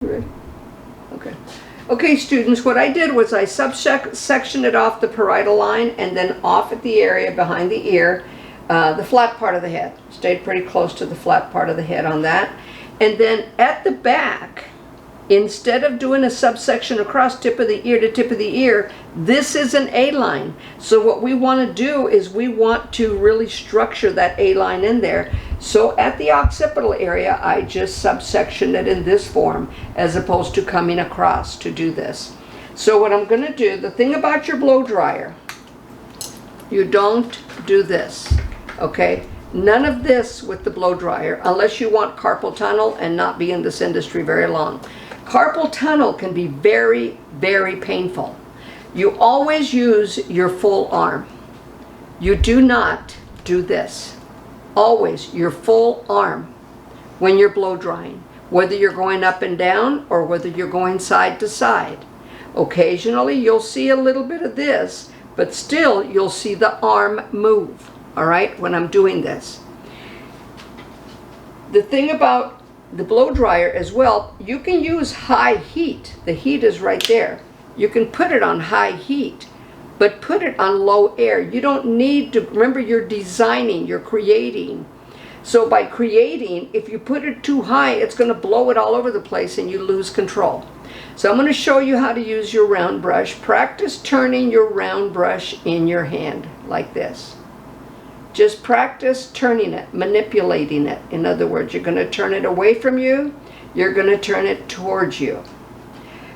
Ready? Okay. Okay, students, what I did was I subsectioned it off the parietal line and then off at the area behind the ear, the flat part of the head. Stayed pretty close to the flat part of the head on that. And then at the back, instead of doing a subsection across tip of the ear to tip of the ear, this is an A-line. So what we want to do is we want to really structure that A-line in there. So at the occipital area, I just subsectioned it in this form as opposed to coming across to do this. So what I'm going to do, the thing about your blow dryer, you don't do this, okay? None of this with the blow dryer unless you want carpal tunnel and not be in this industry very long. Carpal tunnel can be very, very painful. You always use your full arm. You do not do this. Always your full arm when you're blow drying, whether you're going up and down or whether you're going side to side. Occasionally you'll see a little bit of this, but still you'll see the arm move, all right, when I'm doing this. The thing about the blow dryer as well, you can use high heat. The heat is right there. You can put it on high heat, but put it on low air. You don't need to, remember you're designing, you're creating. So by creating, if you put it too high, it's going to blow it all over the place and you lose control. So I'm going to show you how to use your round brush. Practice turning your round brush in your hand like this. Just practice turning it, manipulating it. In other words, you're going to turn it away from you, you're going to turn it towards you.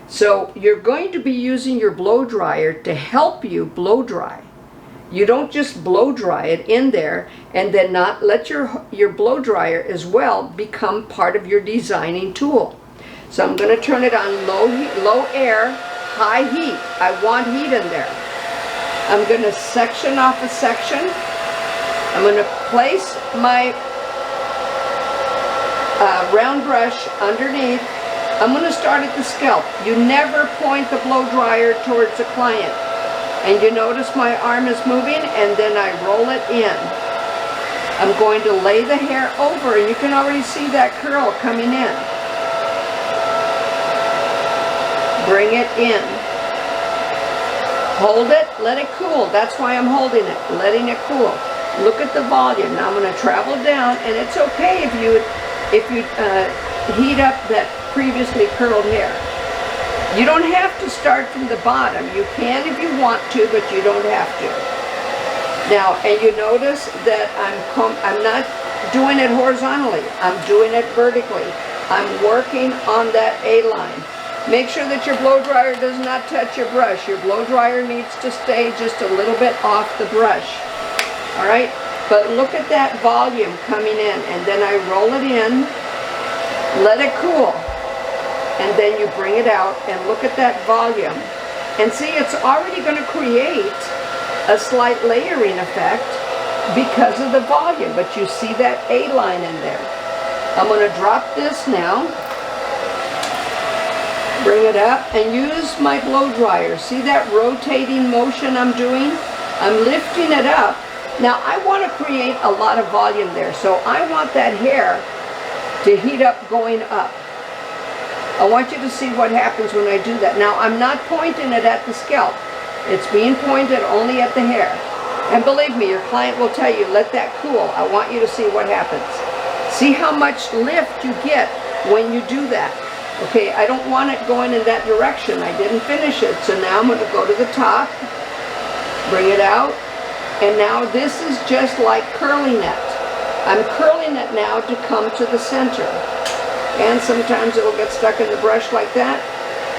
So you're going to be using your blow dryer to help you blow dry. You don't just blow dry it in there and then not let your blow dryer as well become part of your designing tool. So I'm going to turn it on low heat, low air, high heat. I want heat in there. I'm going to section off a section. I'm going to place my round brush underneath. I'm going to start at the scalp. You never point the blow dryer towards the client. And you notice my arm is moving and then I roll it in. I'm going to lay the hair over and you can already see that curl coming in. Bring it in. Hold it, let it cool. That's why I'm holding it, letting it cool. Look at the volume. Now I'm going to travel down, and it's okay if you heat up that previously curled hair. You don't have to start from the bottom. You can if you want to, but you don't have to. Now, and you notice that I'm not doing it horizontally. I'm doing it vertically. I'm working on that A-line. Make sure that your blow dryer does not touch your brush. Your blow dryer needs to stay just a little bit off the brush. All right, but look at that volume coming in, and then I roll it in, let it cool, and then you bring it out and look at that volume. And see, it's already going to create a slight layering effect because of the volume, but you see that A-line in there. I'm going to drop this now, bring it up, and use my blow dryer. See that rotating motion I'm doing? I'm lifting it up. Now I want to create a lot of volume there, so I want that hair to heat up going up. I want you to see what happens when I do that. Now I'm not pointing it at the scalp. It's being pointed only at the hair. And believe me, your client will tell you, let that cool. I want you to see what happens. See how much lift you get when you do that. Okay, I don't want it going in that direction. I didn't finish it, so now I'm going to go to the top, bring it out. And now this is just like curling it. I'm curling it now to come to the center. And sometimes it will get stuck in the brush like that.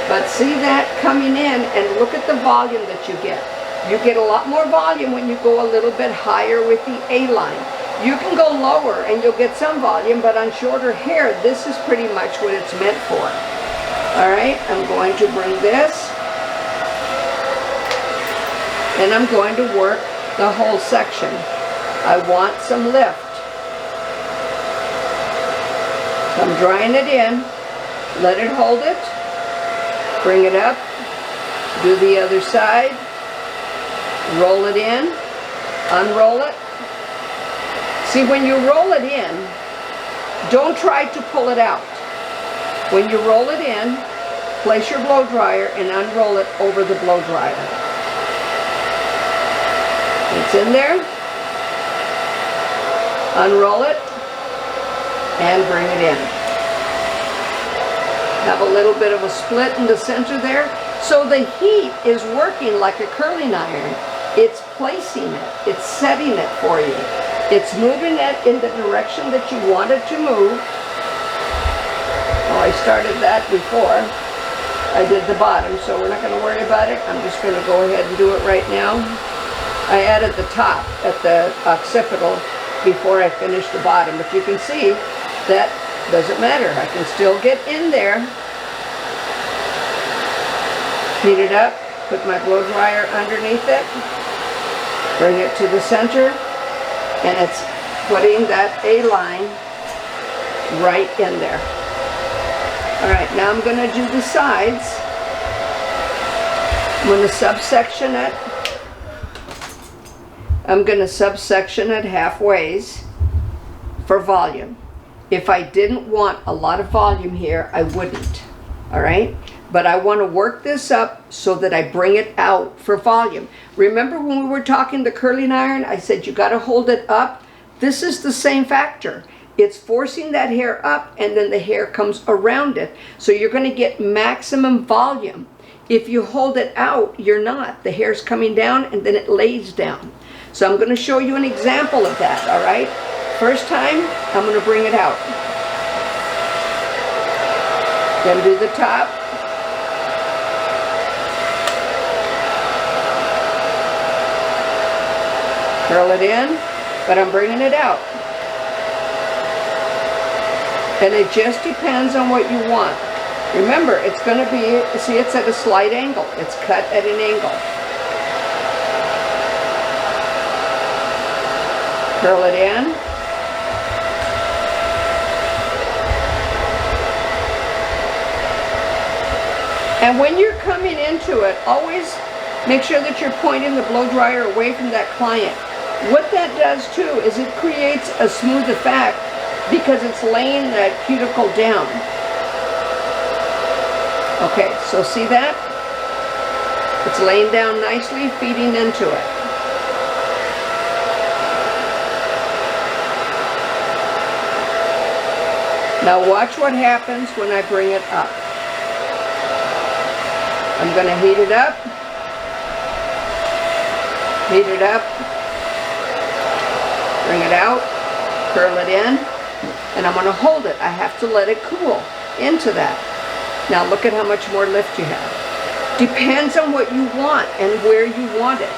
But see that coming in, and look at the volume that you get. You get a lot more volume when you go a little bit higher with the A-line. You can go lower and you'll get some volume, but on shorter hair, this is pretty much what it's meant for. All right, I'm going to bring this. And I'm going to work the whole section. I want some lift. So I'm drying it in, let it hold it, bring it up, do the other side, roll it in, unroll it. See, when you roll it in, don't try to pull it out. When you roll it in, place your blow dryer and unroll it over the blow dryer. It's in there. Unroll it and bring it in. Have a little bit of a split in the center there. So the heat is working like a curling iron. It's placing it. It's setting it for you. It's moving it in the direction that you want it to move. Oh, I started that before I did the bottom, so we're not going to worry about it. I'm just going to go ahead and do it right now. I added the top at the occipital before I finished the bottom, but you can see that doesn't matter. I can still get in there. Heat it up, put my blow dryer underneath it, bring it to the center, and it's putting that A-line right in there. All right, now I'm going to do the sides. I'm going to subsection it. I'm going to subsection it halfways for volume. If I didn't want a lot of volume here, I wouldn't. All right? But I want to work this up so that I bring it out for volume. Remember when we were talking the curling iron, I said you got to hold it up. This is the same factor. It's forcing that hair up and then the hair comes around it. So you're going to get maximum volume. If you hold it out, you're not. The hair's coming down and then it lays down. So I'm going to show you an example of that, all right? First time, I'm going to bring it out. Then do the top. Curl it in, but I'm bringing it out. And it just depends on what you want. Remember, it's going to be, see, it's at a slight angle. It's cut at an angle. Curl it in. And when you're coming into it, always make sure that you're pointing the blow dryer away from that client. What that does too is it creates a smooth effect because it's laying that cuticle down. Okay, so see that? It's laying down nicely, feeding into it. Now watch what happens when I bring it up. I'm going to heat it up. Heat it up. Bring it out. Curl it in. And I'm going to hold it. I have to let it cool into that. Now look at how much more lift you have. Depends on what you want and where you want it.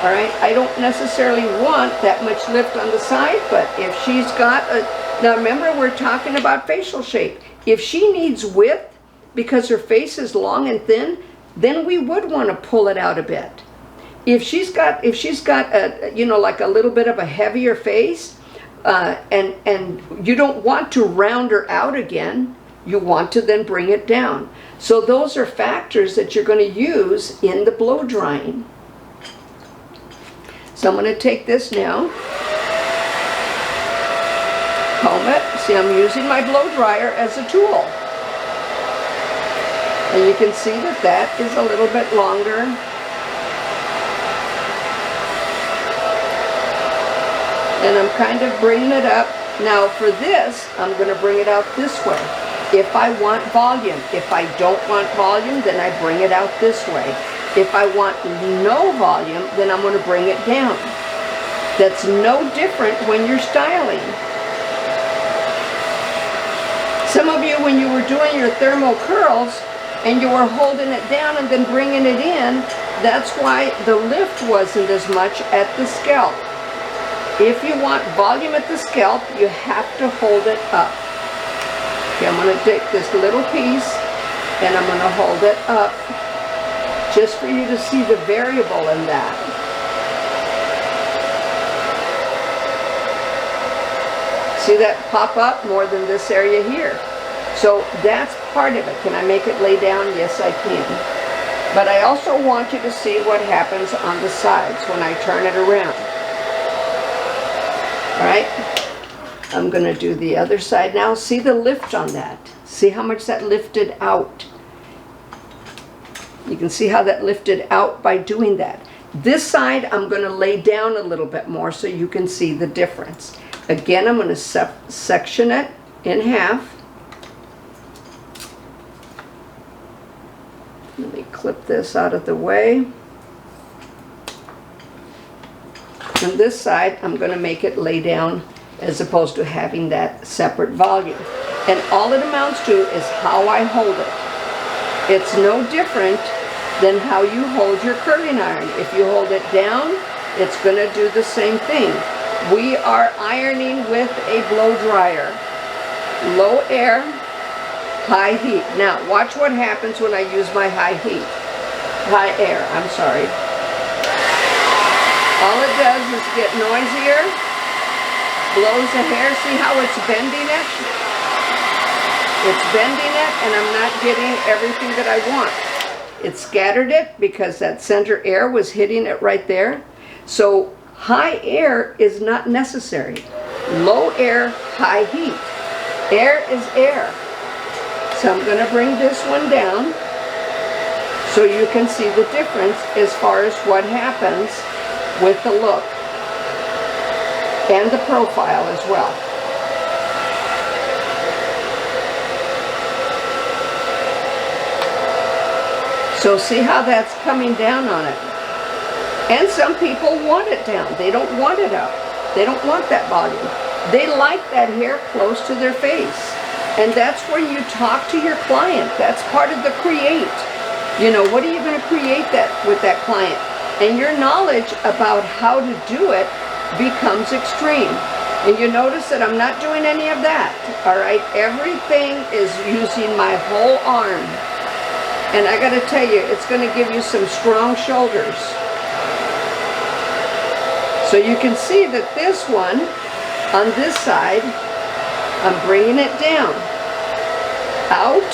All right? I don't necessarily want that much lift on the side, but if she's got a... Now remember, we're talking about facial shape. If she needs width because her face is long and thin, then we would want to pull it out a bit. If she's got a, you know, like a little bit of a heavier face, and you don't want to round her out again, you want to then bring it down. So those are factors that you're going to use in the blow drying. So I'm going to take this now, comb it. See, I'm using my blow dryer as a tool. And you can see that that is a little bit longer. And I'm kind of bringing it up. Now for this, I'm going to bring it out this way. If I want volume. If I don't want volume, then I bring it out this way. If I want no volume, then I'm going to bring it down. That's no different when you're styling. Some of you, when you were doing your thermal curls, and you were holding it down and then bringing it in, that's why the lift wasn't as much at the scalp. If you want volume at the scalp, you have to hold it up. Okay, I'm going to take this little piece and I'm going to hold it up just for you to see the variable in that. See that pop up more than this area here? So that's part of it. Can I make it lay down? Yes, I can. But I also want you to see what happens on the sides when I turn it around. All right? I'm going to do the other side now. See the lift on that. See how much that lifted out? You can see how that lifted out by doing that. This side, I'm going to lay down a little bit more so you can see the difference. Again, I'm going to section it in half. Let me clip this out of the way. And this side, I'm going to make it lay down as opposed to having that separate volume. And all it amounts to is how I hold it. It's no different than how you hold your curling iron. If you hold it down, it's going to do the same thing. We are ironing with a blow dryer. Low air, high heat. Now, watch what happens when I use my high air, I'm sorry. All it does is get noisier, blows the hair. See how it's bending it? It's bending it, and I'm not getting everything that I want. It scattered it because that center air was hitting it right there. So high air is not necessary. Low air, high heat. Air is air. So I'm going to bring this one down so you can see the difference as far as what happens with the look and the profile as well. So see how that's coming down on it. And some people want it down. They don't want it up. They don't want that volume. They like that hair close to their face. And that's when you talk to your client. That's part of the create. You know, what are you going to create that with that client? And your knowledge about how to do it becomes extreme. And you notice that I'm not doing any of that. All right, everything is using my whole arm. And I got to tell you, it's going to give you some strong shoulders. So you can see that this one, on this side, I'm bringing it down. Out,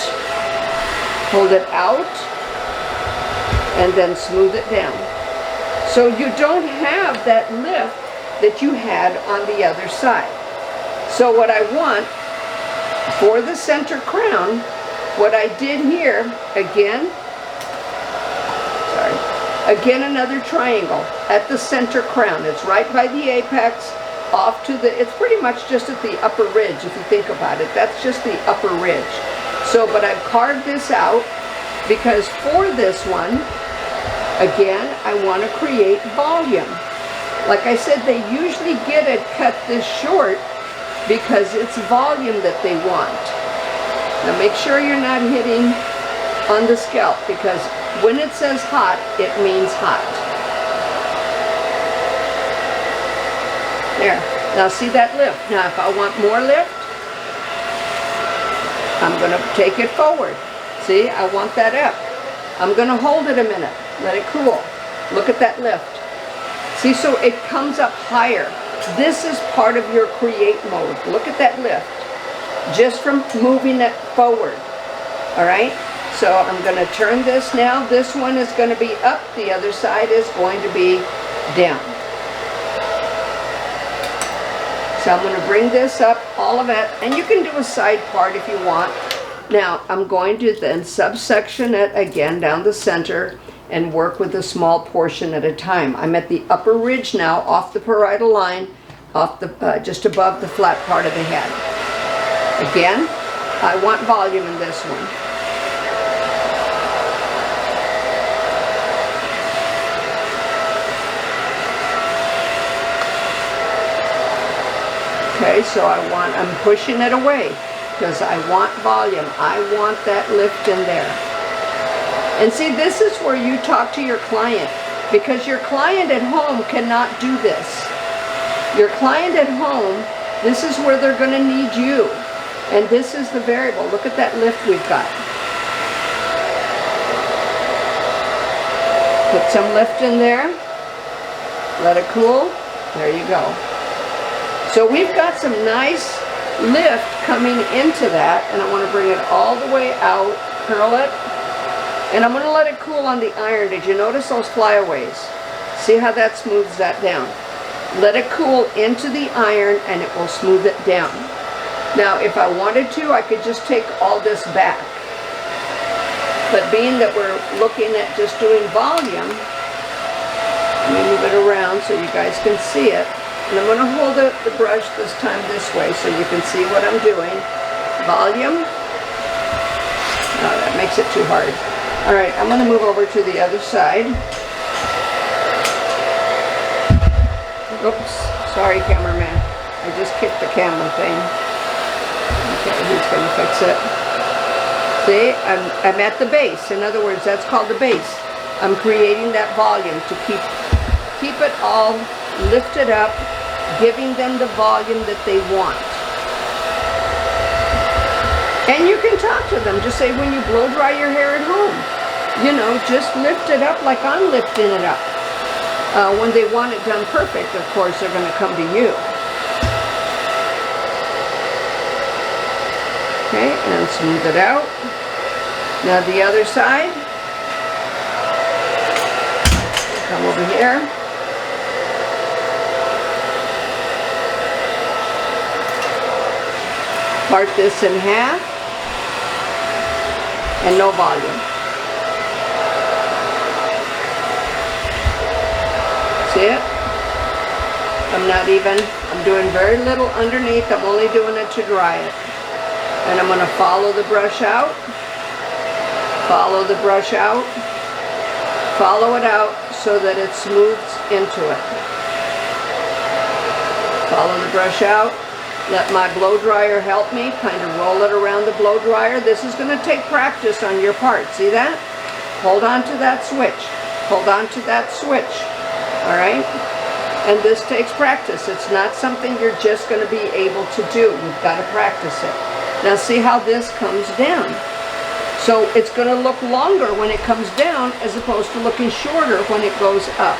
hold it out, and then smooth it down. So you don't have that lift that you had on the other side. So what I want for the center crown, what I did here, again another triangle at the center crown. It's right by the apex, off to the, it's pretty much just at the upper ridge if you think about it. That's just the upper ridge. So, but I've carved this out because for this one, again, I want to create volume. Like I said, they usually get it cut this short because it's volume that they want. Now make sure you're not hitting on the scalp because when it says hot, it means hot. There. Now see that lift. Now if I want more lift, I'm going to take it forward. See, I want that up. I'm going to hold it a minute. Let it cool. Look at that lift. See, so it comes up higher. This is part of your create mode. Look at that lift. Just from moving it forward. All right? So I'm going to turn this now. This one is going to be up. The other side is going to be down. So I'm going to bring this up, all of it. And you can do a side part if you want. Now, I'm going to then subsection it again down the center and work with a small portion at a time. I'm at the upper ridge now, off the parietal line, off the just above the flat part of the head. Again, I want volume in this one. Okay, so I'm pushing it away because I want volume. I want that lift in there. And see, this is where you talk to your client because your client at home cannot do this. Your client at home, this is where they're going to need you. And this is the variable. Look at that lift we've got. Put some lift in there. Let it cool. There you go. So we've got some nice lift coming into that, and I want to bring it all the way out, curl it, and I'm going to let it cool on the iron. Did you notice those flyaways? See how that smooths that down? Let it cool into the iron and it will smooth it down. Now, if I wanted to, I could just take all this back. But being that we're looking at just doing volume, let me move it around so you guys can see it. And I'm going to hold the brush this time this way so you can see what I'm doing. Volume. No, that makes it too hard. All right, I'm going to move over to the other side. Oops, sorry, cameraman. I just kicked the camera thing. Okay, who's going to fix it? See, I'm at the base. In other words, that's called the base. I'm creating that volume to keep it all lifted up, giving them the volume that they want. And you can talk to them. Just say when you blow dry your hair at home, you know, just lift it up like I'm lifting it up. When they want it done perfect, of course, they're going to come to you. Okay, and smooth it out. Now the other side. Come over here. Part this in half. And no volume. See it? I'm doing very little underneath. I'm only doing it to dry it. And I'm going to follow the brush out, follow the brush out, follow it out so that it smooths into it. Follow the brush out, let my blow dryer help me, kind of roll it around the blow dryer. This is going to take practice on your part, see that? Hold on to that switch, hold on to that switch, all right? And this takes practice. It's not something you're just going to be able to do. You've got to practice it. Now see how this comes down. So it's going to look longer when it comes down as opposed to looking shorter when it goes up.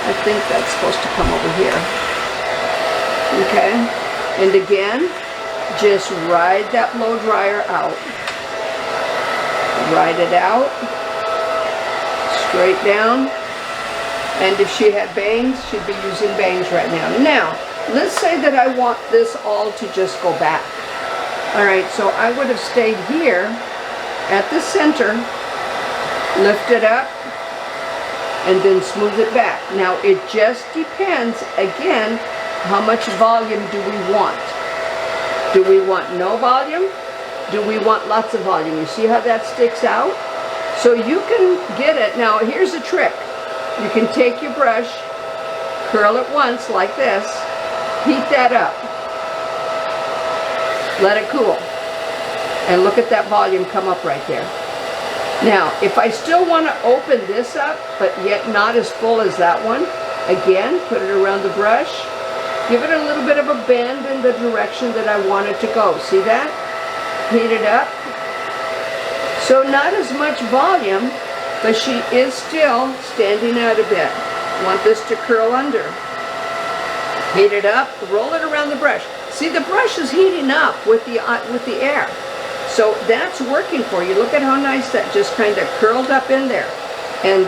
I think that's supposed to come over here. Okay? And again, just ride that blow dryer out. Ride it out. Straight down. And if she had bangs, she'd be using bangs right now. Now, let's say that I want this all to just go back. All right, so I would have stayed here at the center, lift it up, and then smooth it back. Now, it just depends, again, how much volume do we want? Do we want no volume? Do we want lots of volume? You see how that sticks out? So you can get it. Now, here's a trick. You can take your brush, curl it once like this, heat that up. Let it cool. And look at that volume come up right there. Now, if I still want to open this up, but yet not as full as that one, again, put it around the brush. Give it a little bit of a bend in the direction that I want it to go. See that? Heat it up. So not as much volume, but she is still standing out a bit. Want this to curl under. Heat it up, roll it around the brush. See, the brush is heating up with the air. So that's working for you. Look at how nice that just kind of curled up in there and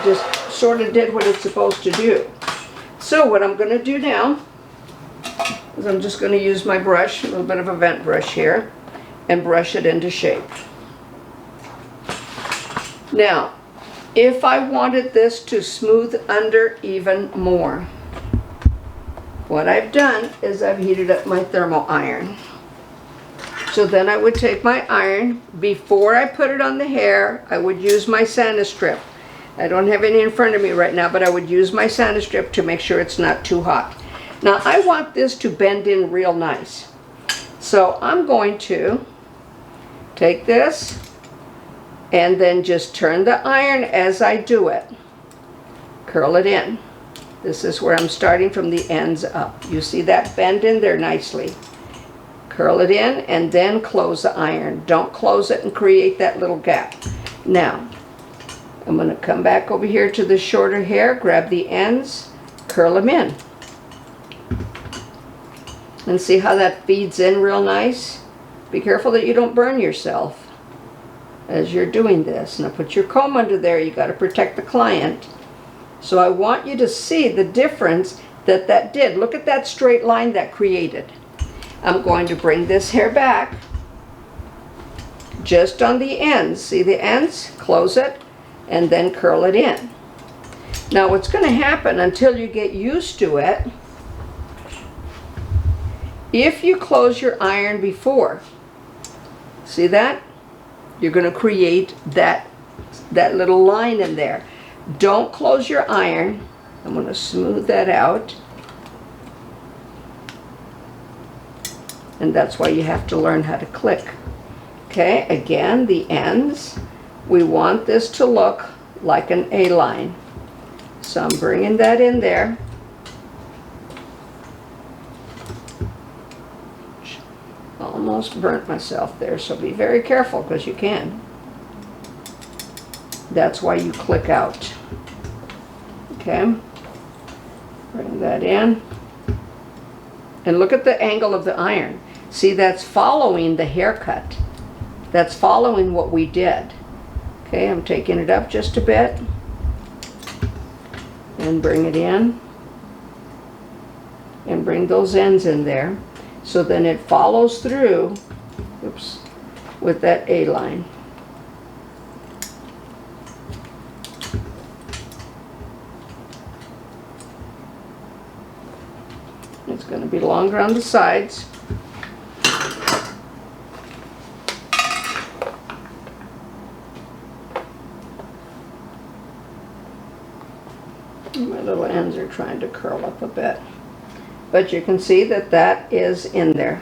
just sort of did what it's supposed to do. So what I'm going to do now is I'm just going to use my brush, a little bit of a vent brush here, and brush it into shape. Now, if I wanted this to smooth under even more, what I've done is I've heated up my thermal iron. So then I would take my iron, before I put it on the hair, I would use my Sand-Strip. I don't have any in front of me right now, but I would use my Sand-Strip to make sure it's not too hot. Now I want this to bend in real nice. So I'm going to take this and then just turn the iron as I do it. Curl it in. This is where I'm starting from the ends up. You see that bend in there nicely. Curl it in and then close the iron. Don't close it and create that little gap. Now, I'm going to come back over here to the shorter hair, grab the ends, curl them in. And see how that feeds in real nice? Be careful that you don't burn yourself as you're doing this. Now put your comb under there. You got to protect the client. So I want you to see the difference that did. Look at that straight line that created. I'm going to bring this hair back just on the ends. See the ends? Close it and then curl it in. Now what's going to happen until you get used to it, if you close your iron before, see that? You're going to create that little line in there. Don't close your iron. I'm going to smooth that out. And that's why you have to learn how to click. Okay, again, the ends, we want this to look like an A-line. So I'm bringing that in there. Almost burnt myself there, so be very careful because you can. That's why you click out. Okay, bring that in. And look at the angle of the iron. See, that's following the haircut. That's following what we did. Okay, I'm taking it up just a bit and bring it in and bring those ends in there. So then it follows through, oops, with that A-line. It's going to be longer on the sides. My little ends are trying to curl up a bit. But you can see that that is in there.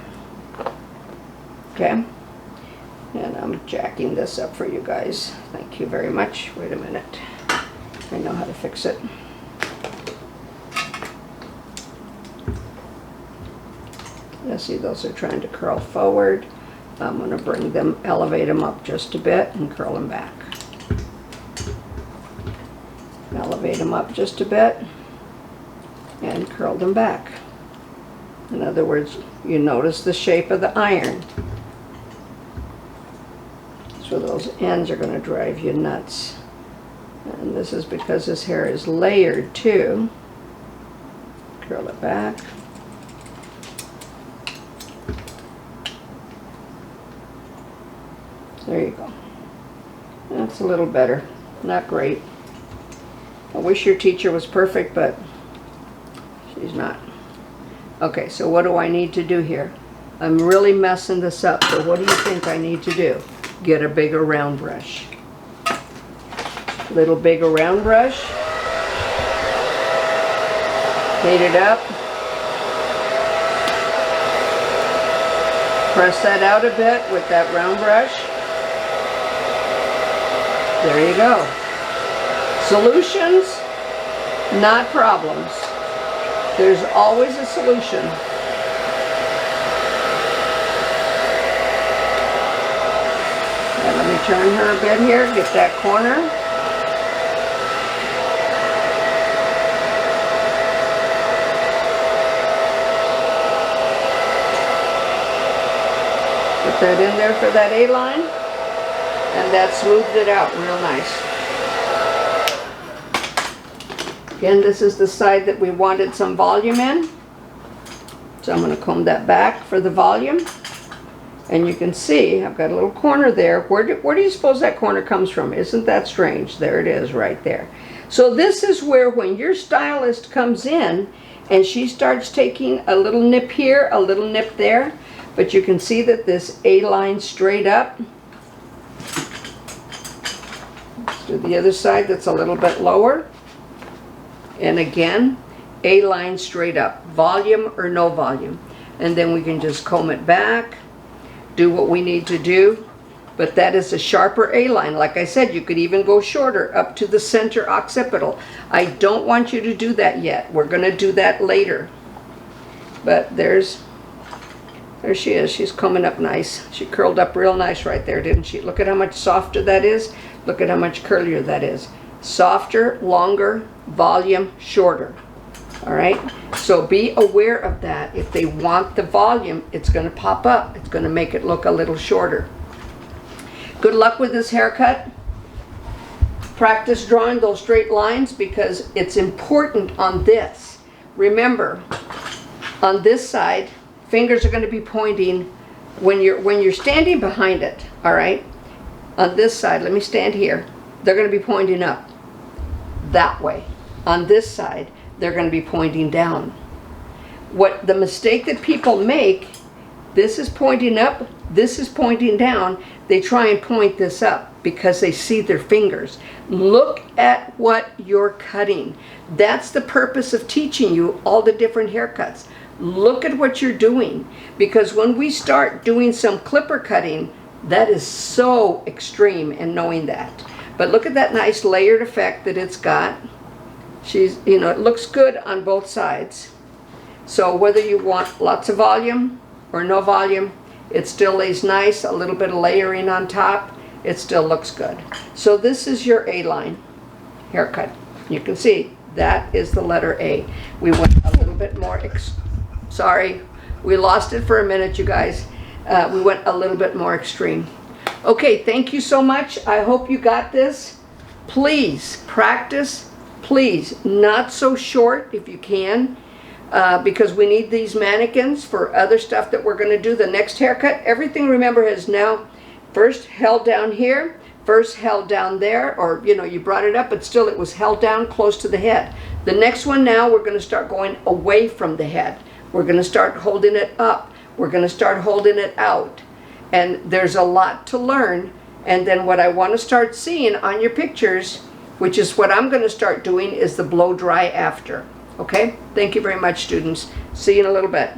Okay? And I'm jacking this up for you guys. Thank you very much. Wait a minute. I know how to fix it. Yeah, see, those are trying to curl forward. I'm going to bring them, elevate them up just a bit and curl them back. Elevate them up just a bit and curl them back. In other words, you notice the shape of the iron. So those ends are going to drive you nuts. And this is because this hair is layered too. Curl it back. There you go. That's a little better. Not great. I wish your teacher was perfect, but she's not. Okay, so what do I need to do here? I'm really messing this up, so what do you think I need to do? Get a bigger round brush. Little bigger round brush. Heat it up. Press that out a bit with that round brush. There you go. Solutions, not problems. There's always a solution. And let me turn her a bit here, get that corner. Put that in there for that A-line, and that smoothed it out real nice. Again, this is the side that we wanted some volume in. So I'm going to comb that back for the volume. And you can see I've got a little corner there. Where do you suppose that corner comes from? Isn't that strange? There it is right there. So this is where when your stylist comes in and she starts taking a little nip here, a little nip there, but you can see that this A-line straight up. Let's do the other side that's a little bit lower. And again, A-line straight up, volume or no volume. And then we can just comb it back, do what we need to do. But that is a sharper A-line. Like I said, you could even go shorter up to the center occipital. I don't want you to do that yet. We're going to do that later. But there she is. She's combing up nice. She curled up real nice right there, didn't she? Look at how much softer that is. Look at how much curlier that is. Softer, longer, volume, shorter. All right, so be aware of that. If they want the volume, it's going to pop up. It's going to make it look a little shorter. Good luck with this haircut. Practice drawing those straight lines because it's important on this. Remember, on this side, fingers are going to be pointing when you're standing behind it, all right? On this side, let me stand here. They're going to be pointing up that way. On this side, they're going to be pointing down. What the mistake that people make, this is pointing up, this is pointing down. They try and point this up because they see their fingers. Look at what you're cutting. That's the purpose of teaching you all the different haircuts. Look at what you're doing, because when we start doing some clipper cutting, that is so extreme in knowing that. But look at that nice layered effect that it's got. It looks good on both sides. So whether you want lots of volume or no volume, it still lays nice. A little bit of layering on top, it still looks good. So this is your A-line haircut. You can see that is the letter A. We went a little bit more, sorry, we lost it for a minute, you guys. We went a little bit more extreme. Okay, thank you so much. I hope you got this. Please practice, please, not so short if you can. Because we need these mannequins for other stuff that we're going to do. The next haircut, everything, remember, is now first held down here, first held down there, or you brought it up, but still it was held down close to the head. The next one now, we're going to start going away from the head. We're going to start holding it up. We're going to start holding it out. And there's a lot to learn. And then what I want to start seeing on your pictures, which is what I'm going to start doing, is the blow dry after. Okay? Thank you very much, students. See you in a little bit.